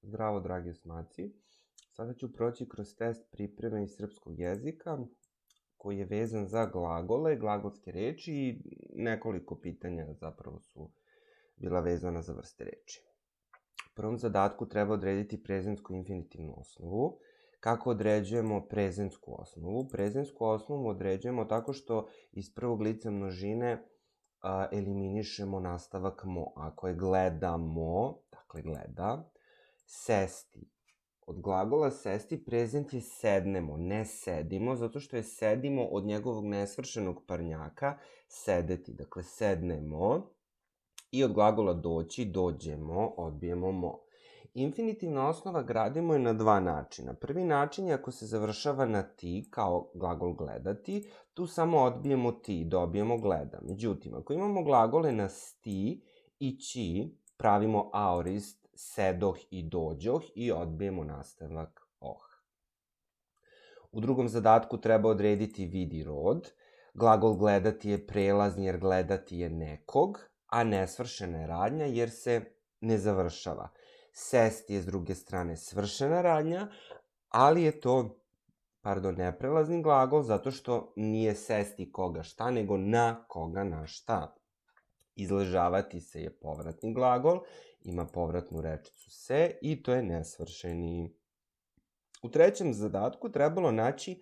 Zdravo, dragi osmaci. Sada ću proći kroz test pripreme iz srpskog jezika, koji je vezan za glagole, glagolske reči i nekoliko pitanja zapravo su bila vezana za vrste reči. U prvom zadatku treba odrediti prezentsku infinitivnu osnovu. Kako određujemo prezentsku osnovu? Prezentsku osnovu određujemo tako što iz prvog lica množine eliminišemo nastavak mo. Ako je gledamo, dakle gleda, sesti. Od glagola sesti prezent je sednemo, ne sedimo, zato što je sedimo od njegovog nesvršenog parnjaka sedeti. Dakle, sednemo. I od glagola doći, dođemo, odbijemo mo. Infinitivna osnova gradimo je na dva načina. Prvi način je ako se završava na ti, kao glagol gledati, tu samo odbijemo ti, dobijemo gleda. Međutim, ako imamo glagole na sti i ći, pravimo aorist, sedoh i dođoh i odbijemo nastavak oh. U drugom zadatku treba odrediti vid i rod. Glagol gledati je prelazni jer gledati je nekog, a nesvršena je radnja jer se ne završava. Sesti je s druge strane svršena radnja, ali je to, neprelazni glagol zato što nije sesti koga šta, nego na koga na šta. Izležavati se je povratni glagol, ima povratnu rečicu se i to je nesvršeni. U trećem zadatku trebalo naći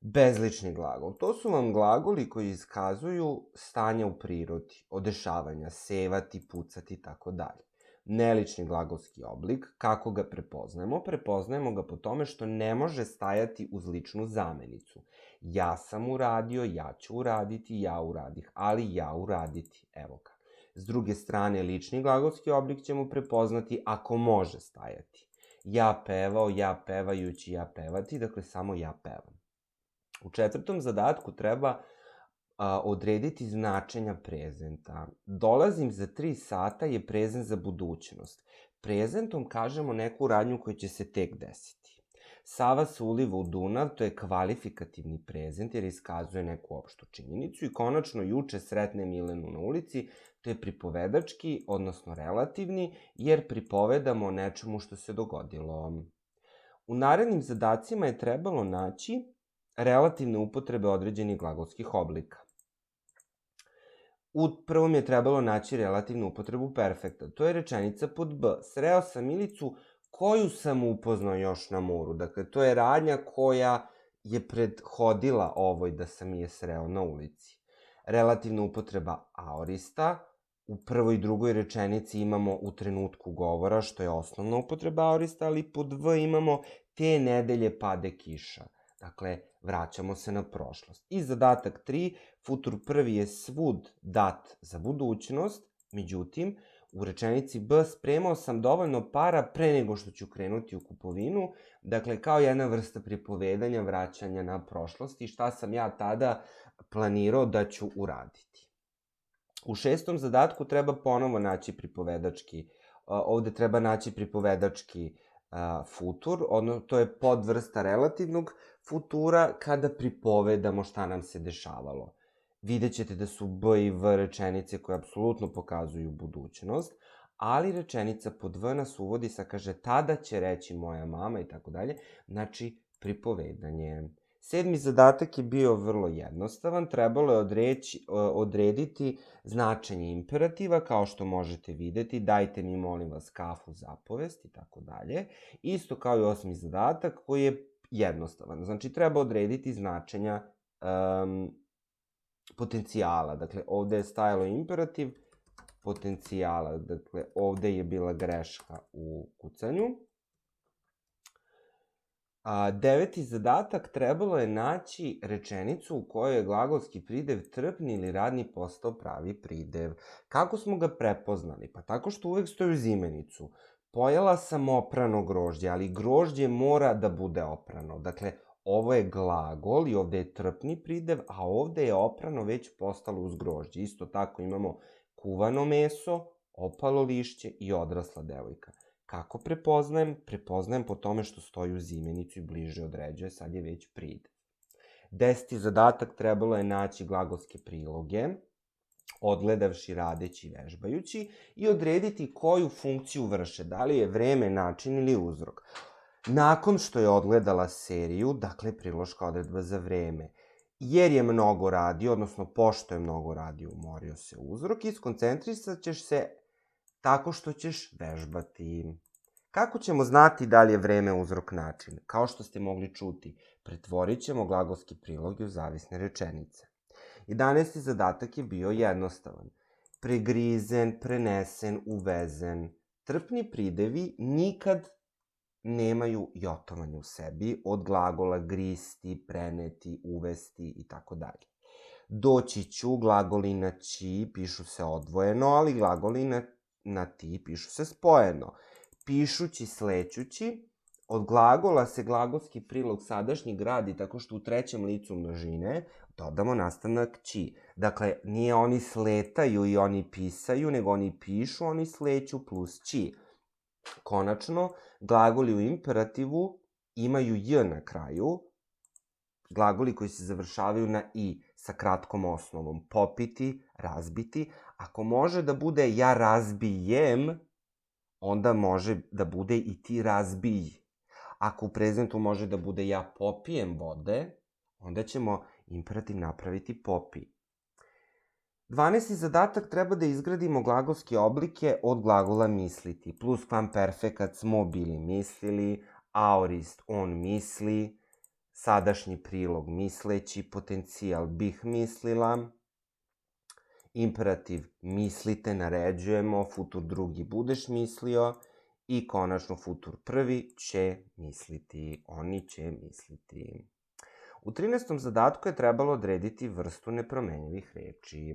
bezlični glagol. To su vam glagoli koji iskazuju stanja u prirodi, odešavanja, sevati, pucati i tako dalje. Nelični glagolski oblik, kako ga prepoznajemo? Prepoznajemo ga po tome što ne može stajati uz ličnu zamenicu. Ja sam uradio, ja ću uraditi, ja uradih, ali ja uraditi, evo ga. S druge strane, lični glagolski oblik ćemo prepoznati ako može stajati. Ja pevao, ja pevajući, ja pevati, dakle samo ja pevam. U četvrtom zadatku treba odrediti značenja prezenta. Dolazim za 3 sata je prezent za budućnost. Prezentom kažemo neku radnju koja će se tek desiti. Sava se uliva u Dunav, to je kvalifikativni prezent jer iskazuje neku opštu činjenicu. I konačno, juče sretne Milenu na ulici, to je pripovedački, odnosno relativni, jer pripovedamo o nečemu što se dogodilo. U narednim zadacima je trebalo naći relativne upotrebe određenih glagolskih oblika. U prvom je trebalo naći relativnu upotrebu perfekta. To je rečenica pod B. Sreo sam Milicu koju sam upoznao još na moru. Dakle, to je radnja koja je prethodila ovoj da sam je sreo na ulici. Relativna upotreba aorista. U prvoj i drugoj rečenici imamo u trenutku govora, što je osnovna upotreba aorista, ali pod V imamo te nedelje pade kiša. Dakle, vraćamo se na prošlost. I zadatak 3, futur prvi je svud dat za budućnost, međutim, u rečenici B spremao sam dovoljno para pre nego što ću krenuti u kupovinu, dakle, kao jedna vrsta pripovedanja, vraćanja na prošlost i šta sam ja tada planirao da ću uraditi. U šestom zadatku treba ponovo naći pripovedački, ovde treba naći pripovedački futur, odnosno to je podvrsta relativnog futura kada pripovedamo šta nam se dešavalo. Vidjet ćete da su B i V rečenice koje apsolutno pokazuju budućnost, ali rečenica pod V nas uvodi sa kaže tada će reći moja mama i tako dalje, znači pripovedanje. Sedmi zadatak je bio vrlo jednostavan, trebalo je odrediti značenje imperativa, kao što možete videti, dajte mi molim vas kafu za povest i tako dalje. Isto kao i osmi zadatak koji je jednostavan, znači treba odrediti značenja potencijala, dakle ovde je stajalo imperativ potencijala, dakle ovde je bila greška u kucanju. Deveti zadatak trebalo je naći rečenicu u kojoj je glagolski pridev trpni ili radni postao pravi pridev. Kako smo ga prepoznali? Pa tako što uvek stoji uz imenicu. Pojela sam oprano grožđe, ali grožđe mora da bude oprano. Dakle, ovo je glagol i ovde je trpni pridev, a ovde je oprano već postalo uz grožđe. Isto tako imamo kuvano meso, opalo lišće i odrasla devojka. Kako prepoznajem? Prepoznajem po tome što stoji uz imenicu i bliže određuje, sad je već pridev. 10. zadatak trebalo je naći glagolske priloge. odgledavši, radeći, vežbajući, i odrediti koju funkciju vrše, da li je vreme, način ili uzrok. Nakon što je odgledala seriju, dakle priloška odredba za vreme, jer je mnogo radio, odnosno pošto je mnogo radio, umorio se uzrok i skoncentrisat ćeš se tako što ćeš vežbati. Kako ćemo znati da li je vreme uzrok način? Kao što ste mogli čuti, pretvorit ćemo glagolski prilog u zavisne rečenice. 11. zadatak je bio jednostavan. Pregrizen, prenesen, uvezen. Trpni pridevi nikad nemaju jotovanje u sebi od glagola gristi, preneti, uvesti i tako dalje. Doći ću, glagoli naći pišu se odvojeno, ali glagoli na ti pišu se spojeno. Pišući, slećući, od glagola se glagolski prilog sadašnji gradi tako što u trećem licu množine dodamo nastavakći. Dakle, nije oni sletaju i oni pisaju, nego oni pišu, oni sleću plusći. Konačno, glagoli u imperativu imaju j na kraju, glagoli koji se završavaju na i sa kratkom osnovom. Popiti, razbiti. Ako može da bude ja razbijem, onda može da bude i ti razbij. Ako u prezentu može da bude ja popijem vode, onda ćemo imperativ napraviti popi. 12. zadatak treba da izgradimo glagolske oblike od glagola misliti. Pluskvamperfekat smo bili mislili, aorist on misli, sadašnji prilog misleći, potencijal bih mislila, imperativ mislite, naređujemo, futur drugi budeš mislio i konačno futur prvi će misliti, oni će misliti. U 13. zadatku je trebalo odrediti vrstu nepromenjivih reči.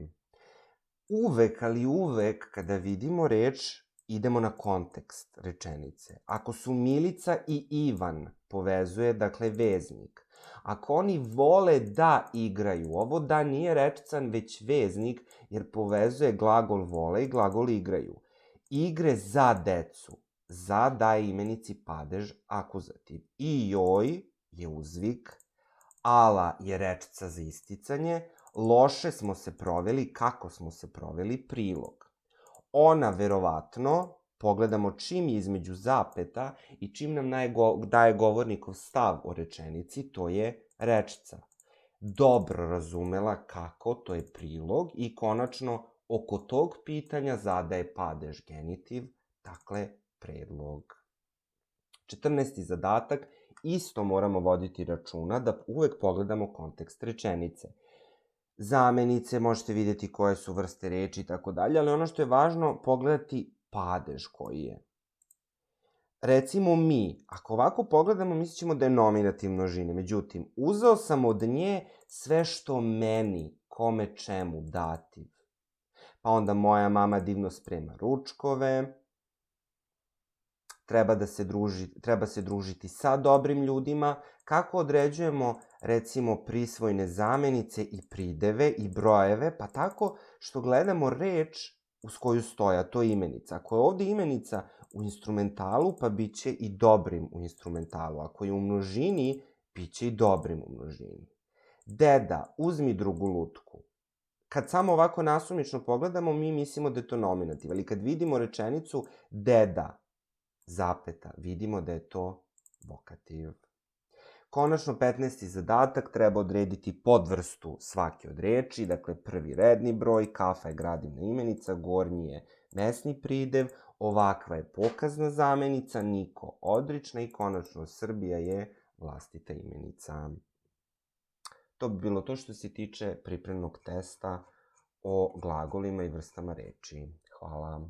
Uvek, ali uvek, kada vidimo reč, idemo na kontekst rečenice. Ako su Milica i Ivan, povezuje, dakle, veznik. Ako oni vole da igraju, ovo da nije rečcan, već veznik, jer povezuje glagol vole i glagol igraju. Igre za decu. Za daje imenici padež, akuzativ. I joj je uzvik, ala je rečca za isticanje, loše smo se proveli, kako smo se proveli, prilog. Ona, verovatno, pogledamo čim je između zapeta i čim nam daje govornikov stav o rečenici, to je rečca. Dobro razumela kako, to je prilog i konačno oko tog pitanja zadaje padež genitiv, dakle predlog. 14. zadatak, isto moramo voditi računa da uvek pogledamo kontekst rečenice. Zamenice, možete vidjeti koje su vrste reči i tako dalje, ali ono što je važno, pogledati padež koji je. Recimo mi, ako ovako pogledamo, mislit ćemo da je nominativ množine. Međutim, uzeo sam od nje sve što meni, kome, čemu, dativ. Pa onda moja mama divno sprema ručkove, treba se družiti sa dobrim ljudima. Kako određujemo, recimo, prisvojne zamenice i prideve i brojeve? Pa tako što gledamo reč uz koju stoja, to je imenica. Ako je ovde imenica u instrumentalu, pa bit će i dobrim u instrumentalu. Ako je u množini, bit će i dobrim u množini. Deda, uzmi drugu lutku. Kad samo ovako nasumično pogledamo, mi mislimo da je to nominativ, ali kad vidimo rečenicu deda, zapeta, vidimo da je to vokativ. Konačno, 15. zadatak, treba odrediti podvrstu svake od reči, dakle prvi redni broj, kafa je gradivna imenica, gornji je mesni pridev, ovakva je pokazna zamenica, niko odrična i konačno Srbija je vlastita imenica. To bi bilo to što se tiče pripremnog testa o glagolima i vrstama reči. Hvala.